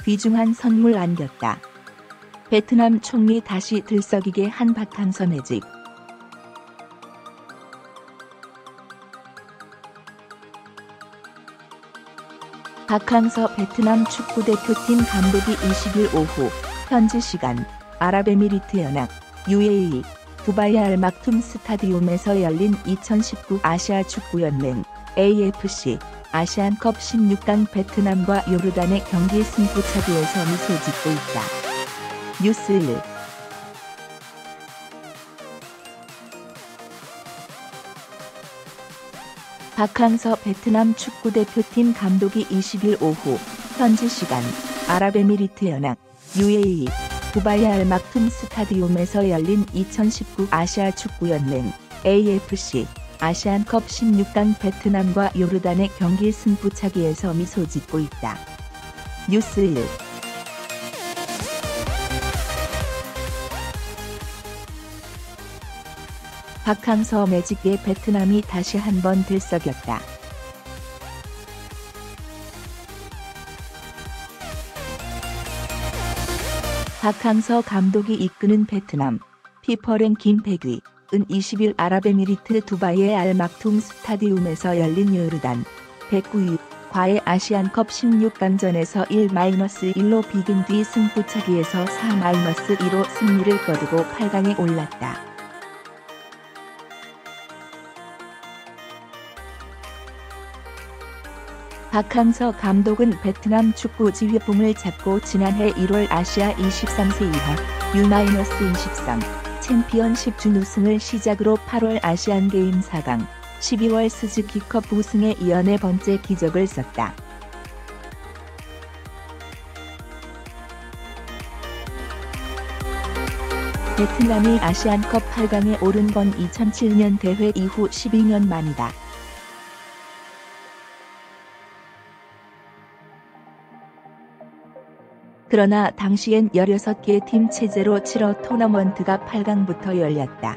귀중한 선물 안겼다. 베트남 총리 다시 들썩이게 한 박항서 매직. 박항서 베트남 축구대표팀 감독이 20일 오후 현지 시간 아랍에미리트 연합 UAE 두바이 알막툼 스타디움에서 열린 2019 아시아 축구연맹 AFC 아시안컵 16강 베트남과 요르단의 경기 승부차기에서 미소 짓고 있다. 뉴스 1. 박항서 베트남 축구대표팀 감독이 20일 오후 현지 시간 아랍에미리트 연합 UAE 두바이 알막툼 스타디움에서 열린 2019 아시아 축구연맹 AFC 아시안컵 16강 베트남과 요르단의 경기 승부차기에서 미소 짓고 있다. 뉴스 1. 박항서 매직의 베트남이 다시 한번 들썩였다. 박항서 감독이 이끄는 베트남 피파 랭킹 100위은 20일 아랍에미리트 두바이의 알막툼 스타디움에서 열린 요르단 109위과의 아시안컵 16강전에서 1-1로 비긴 뒤 승부차기에서 4-2로 승리를 거두고 8강에 올랐다. 박항서 감독은 베트남 축구 지휘봉을 잡고 지난해 1월 아시아 23세 이하 U-23 챔피언십 준우승을 시작으로 8월 아시안게임 4강, 12월 스즈키컵 우승에 이어 네 번째 기적을 썼다. 베트남이 아시안컵 8강에 오른 건 2007년 대회 이후 12년 만이다. 그러나 당시엔 16개 팀 체제로 치러 토너먼트가 8강부터 열렸다.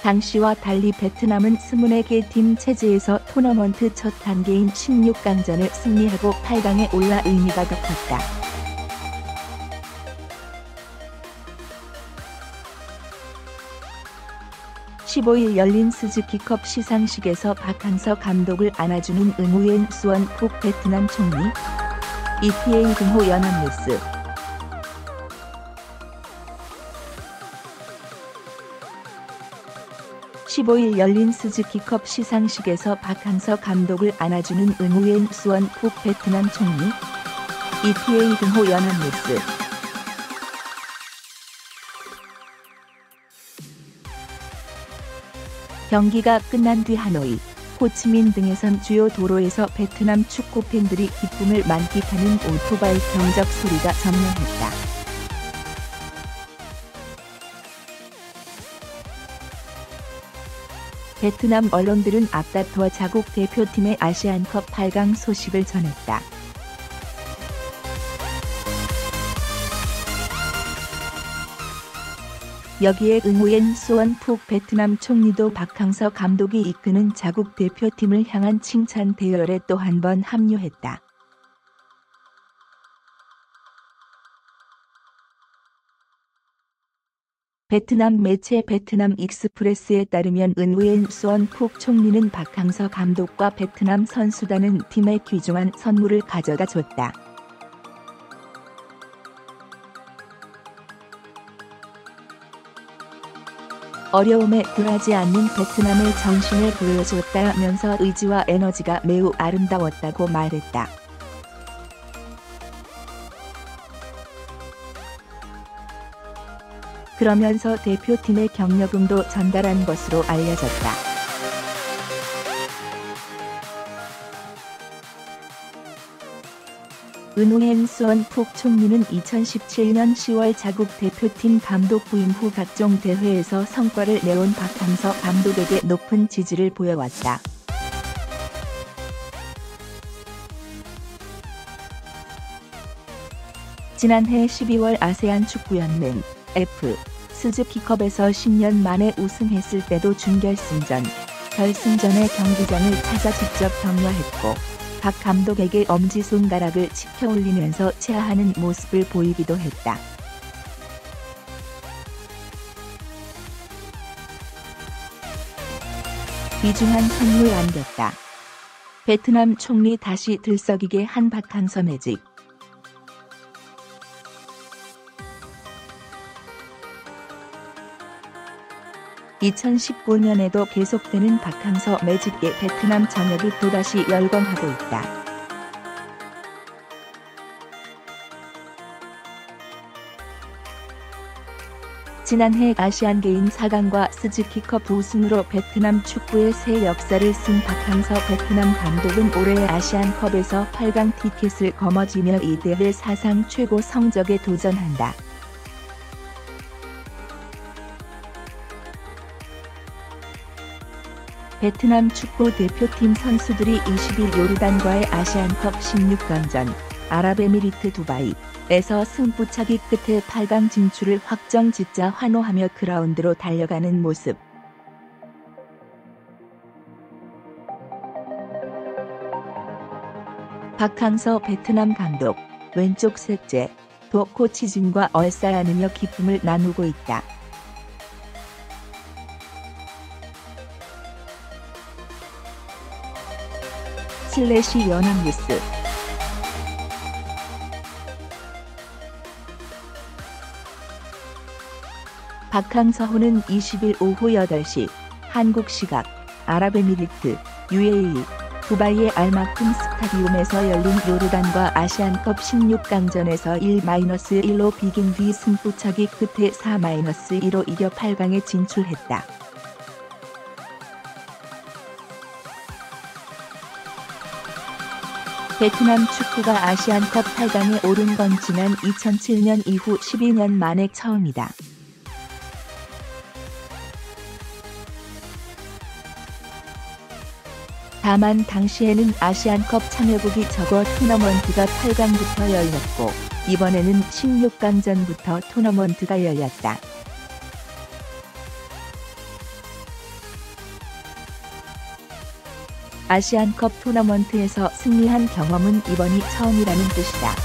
당시와 달리 베트남은 24개 팀 체제에서 토너먼트 첫 단계인 16강전을 승리하고 8강에 올라 의미가 더 컸다. (15일) 열린 스즈키컵 시상식에서 박항서 감독을 안아주는 응우엔 수원 푹 베트남 총리. ETA 등호 연합뉴스. (15일) 열린 스즈키컵 시상식에서 박항서 감독을 안아주는 응우엔 수원 푹 베트남 총리. ETA 등호 연합뉴스. 경기가 끝난 뒤 하노이, 호치민 등에선 주요 도로에서 베트남 축구 팬들이 기쁨을 만끽하는 오토바이 경적 소리가 전명했다. 베트남 언론들은 앞다퉈 자국 대표팀의 아시안컵 8강 소식을 전했다. 여기에 응우엔 수원 푹 베트남 총리도 박항서 감독이 이끄는 자국 대표팀을 향한 칭찬 대열에 또 한 번 합류했다. 베트남 매체 베트남 익스프레스에 따르면 응우엔 수원 푹 총리는 박항서 감독과 베트남 선수단은 팀에 귀중한 선물을 가져다 줬다. 어려움에 굴하지 않는 베트남의 정신을 보여줬다면서 의지와 에너지가 매우 아름다웠다고 말했다. 그러면서 대표팀의 격려금도 전달한 것으로 알려졌다. 응우엔 수원 푹 총리는 2017년 10월 자국 대표팀 감독 부임 후 각종 대회에서 성과를 내온 박항서 감독에게 높은 지지를 보여왔다. 지난해 12월 아세안 축구연맹 F 스즈키컵에서 10년 만에 우승했을 때도 준결승전 결승전의 경기장을 찾아 직접 격려했고 박 감독에게 엄지손가락을 치켜 올리면서 체하하는 모습을 보이기도 했다. 귀중한 선물 안겼다. 베트남 총리 다시 들썩이게 한 박항서 매직. (2019년에도) 계속되는 박항서 매직에 베트남 전역이 또다시 열광하고 있다. 지난해 아시안게임 4강과 스즈키컵 우승으로 베트남 축구의 새 역사를 쓴 박항서 베트남 감독은 올해 아시안컵에서 8강 티켓을 거머쥐며 이 대회 사상 최고 성적에 도전한다. 베트남 축구 대표팀 선수들이 20일 요르단과의 아시안컵 16강전 아랍에미리트 두바이에서 승부차기 끝에 8강 진출을 확정짓자 환호하며 그라운드로 달려가는 모습. 박항서 베트남 감독, 왼쪽 셋째, 도 코치진과 얼싸안으며 기쁨을 나누고 있다. 슬래시 연합뉴스. 박항서호는 20일 오후 8시 한국 시각 아랍에미리트 UAE 두바이의 알마쿰 스타디움에서 열린 요르단과 아시안컵 16강전에서 1-1로 비긴 뒤 승부차기 끝에 4-2로 이겨 8강에 진출했다. 베트남 축구가 아시안컵 8강에 오른 건 지난 2007년 이후 12년 만에 처음이다. 다만 당시에는 아시안컵 참여국이 적어 토너먼트가 8강부터 열렸고 이번에는 16강전부터 토너먼트가 열렸다. 아시안컵 토너먼트에서 승리한 경험은 이번이 처음이라는 뜻이다.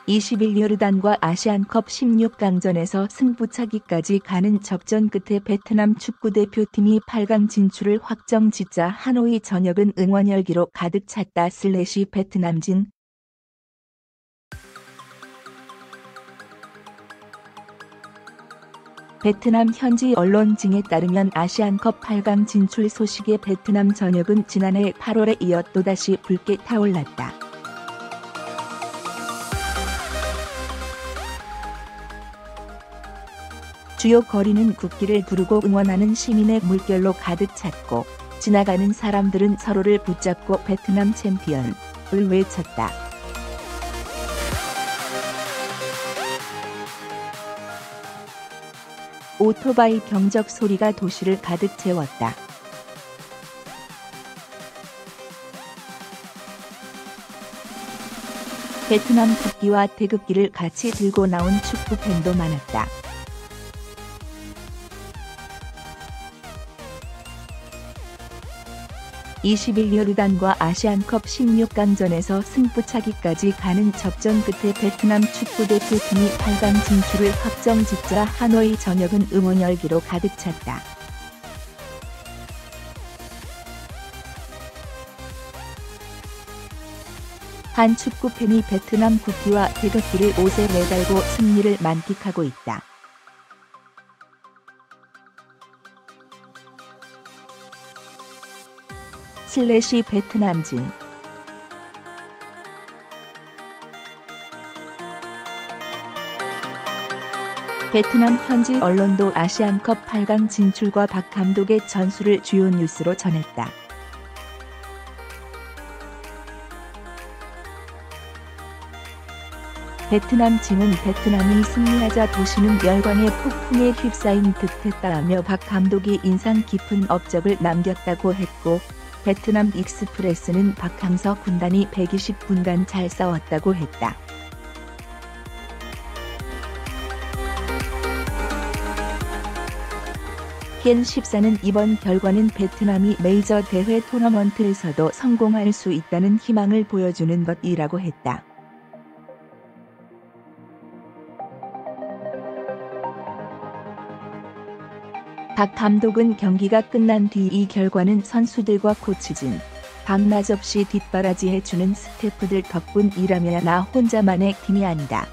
(20일) 요르단과 아시안컵 16강전에서 승부차기까지 가는 접전 끝에 베트남 축구대표팀이 8강 진출을 확정짓자 하노이 전역은 응원 열기로 가득 찼다. 슬래시 베트남진. 베트남 현지 언론징에 따르면 아시안컵 8강 진출 소식에 베트남 전역은 지난해 8월에 이어 또다시 붉게 타올랐다. 주요 거리는 국기를 두르고 응원하는 시민의 물결로 가득 찼고 지나가는 사람들은 서로를 붙잡고 베트남 챔피언을 외쳤다. 오토바이 경적 소리가 도시를 가득 채웠다. 베트남 국기와 태극기를 같이 들고 나온 축구 팬도 많았다. (20일) 요르단과 아시안컵 16강전에서 승부차기까지 가는 접전 끝에 베트남 축구대표팀이 8강 진출을 확정짓자 하노이 전역은 응원 열기로 가득 찼다. 한 축구팬이 베트남 국기와 태극기를 옷에 매달고 승리를 만끽하고 있다. 슬래시 베트남진. 베트남 현지 언론도 아시안컵 8강 진출과 박 감독의 전술을 주요 뉴스로 전했다. 베트남징은 베트남이 승리하자 도시는 열광의 폭풍에 휩싸인 듯했다라며 박 감독이 인상 깊은 업적을 남겼다고 했고 베트남 익스프레스는 박항서 군단이 120분간 잘 싸웠다고 했다. 겐 14는 이번 결과는 베트남이 메이저 대회 토너먼트에서도 성공할 수 있다는 희망을 보여주는 것이라고 했다. 박 감독은 경기가 끝난 뒤 이 결과는 선수들과 코치진, 밤낮 없이 뒷바라지해주는 스태프들 덕분이라며 나 혼자만의 팀이 아니다.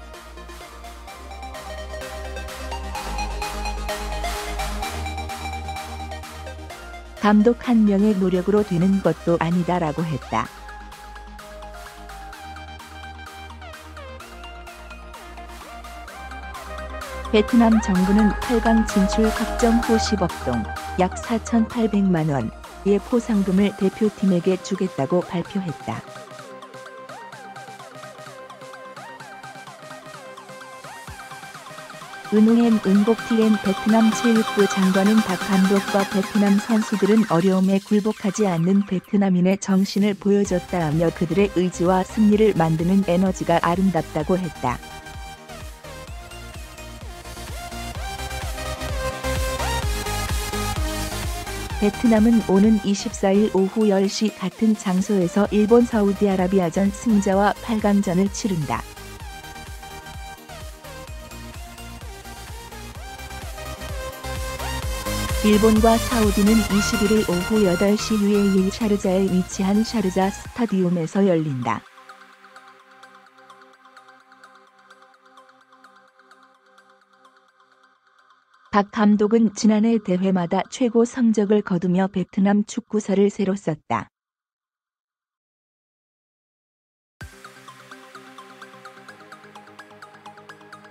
감독 한 명의 노력으로 되는 것도 아니다라고 했다. 베트남 정부는 8강 진출 확정 후 10억 동, 약 4,800만 원의 포상금을 대표팀에게 주겠다고 발표했다. 은우엔 은복티엔 베트남 체육부 장관은 박 감독과 베트남 선수들은 어려움에 굴복하지 않는 베트남인의 정신을 보여줬다며 그들의 의지와 승리를 만드는 에너지가 아름답다고 했다. 베트남은 오는 24일 오후 10시 같은 장소에서 일본 사우디아라비아전 승자와 8강전을 치른다. 일본과 사우디는 21일 오후 8시 UAE 샤르자에 위치한 샤르자 스타디움에서 열린다. 박 감독은 지난해 대회마다 최고 성적을 거두며 베트남 축구사를 새로 썼다.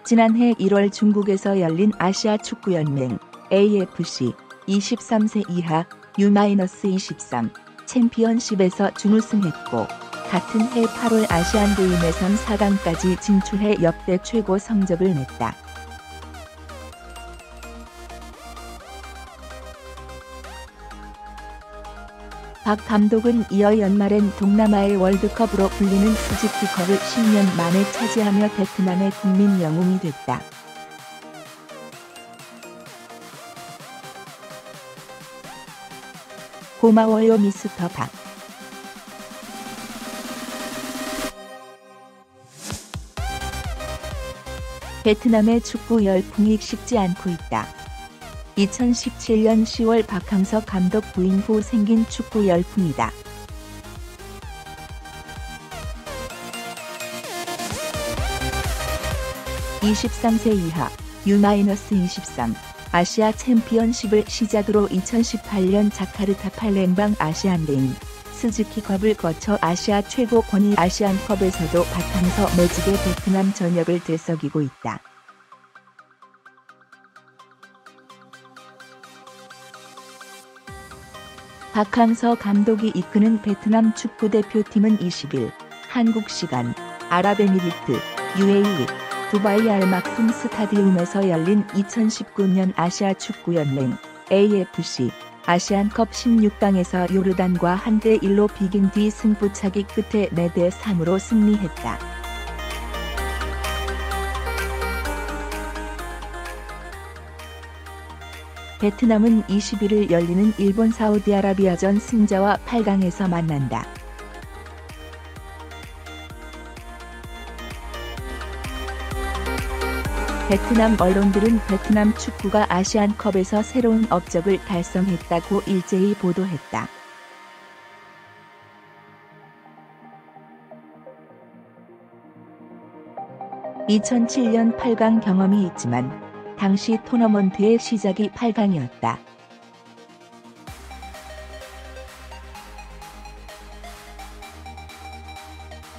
지난해 1월 중국에서 열린 아시아 축구연맹 AFC 23세 이하 U-23 챔피언십에서 준우승했고 같은 해 8월 아시안게임에선 4강까지 진출해 역대 최고 성적을 냈다. 박 감독은 이어 연말엔 동남아의 월드컵으로 불리는 스즈키컵을 10년 만에 차지하며 베트남의 국민 영웅이 됐다. 고마워요 미스터 박. 베트남의 축구 열풍이 식지 않고 있다. 2017년 10월 박항서 감독 부임 후 생긴 축구 열풍이다. (23세) 이하 U-23 아시아 챔피언십을 시작으로 2018년 자카르타 팔렘방 아시안게임, 스즈키컵을 거쳐 아시아 최고 권위 아시안컵에서도 박항서 매직의 베트남 전역을 들썩이고 있다. 박항서 감독이 이끄는 베트남 축구대표팀은 20일 한국 시간 아랍에미리트 UAE 두바이 알막숨 스타디움에서 열린 2019년 아시아 축구연맹 AFC 아시안컵 16강에서 요르단과 1대1로 비긴 뒤 승부차기 끝에 4대3으로 승리했다. 베트남은 21일 열리는 일본 사우디아라비아전 승자와 8강에서 만난다. 베트남 언론들은 베트남 축구가 아시안컵에서 새로운 업적을 달성했다고 일제히 보도했다. (2007년) 8강 경험이 있지만 당시 토너먼트의 시작이 8강이었다.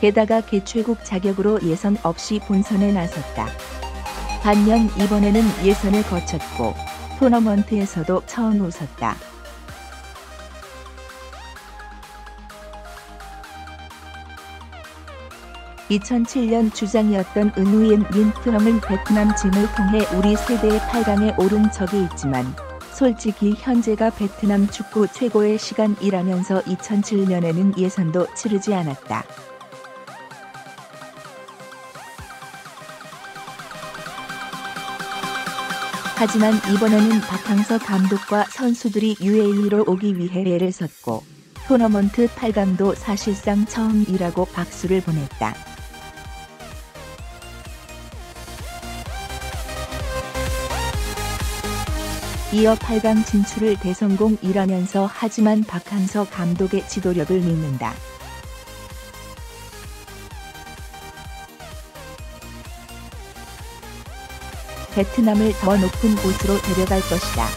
게다가 개최국 자격으로 예선 없이 본선에 나섰다. 반면 이번에는 예선을 거쳤고 토너먼트에서도 처음 웃었다. (2007년) 주장이었던 은우옌 민트렁은 베트남 짐을 통해 우리 세대의 8강에 오른 적이 있지만 솔직히 현재가 베트남 축구 최고의 시간이라면서 2007년에는 예선도 치르지 않았다. 하지만 이번에는 박항서 감독과 선수들이 UAE로 오기 위해 애를 썼고 토너먼트 8강도 사실상 처음이라고 박수를 보냈다. 이어 8강 진출을 대성공이라면서 하지만 박항서 감독의 지도력을 믿는다. 베트남을 더 높은 곳으로 데려갈 것이다.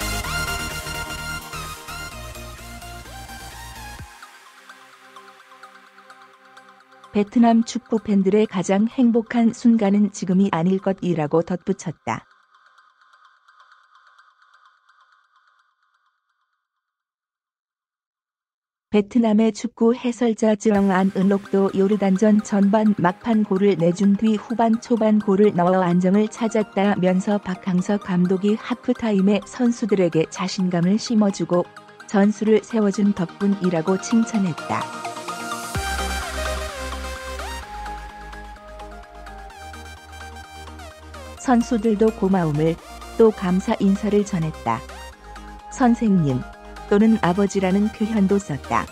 베트남 축구 팬들의 가장 행복한 순간은 지금이 아닐 것이라고 덧붙였다. 베트남의 축구 해설자 정 안 은록도 요르단전 전반 막판 골을 내준 뒤 후반 초반 골을 넣어 안정을 찾았다면서 박항서 감독이 하프타임에 선수들에게 자신감을 심어주고 전술을 세워준 덕분이라고 칭찬했다. 선수들도 고마움을 또 감사 인사를 전했다. 선생님 또는 아버지라는 표현도 썼다.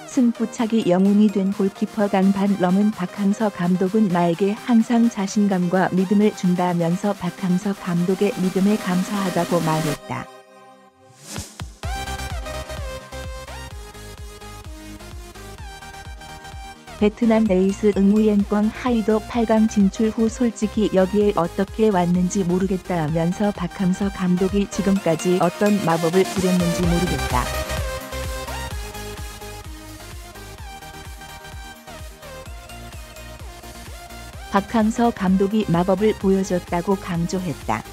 승부차기 영웅이 된 골키퍼 강반 럼은 박항서 감독은 나에게 항상 자신감과 믿음을 준다면서 박항서 감독의 믿음에 감사하다고 말했다. 베트남 에이스 응우옌꽝 하이도 8강 진출 후 솔직히 여기에 어떻게 왔는지 모르겠다면서 박항서 감독이 지금까지 어떤 마법을 부렸는지 모르겠다. 박항서 감독이 마법을 보여줬다고 강조했다.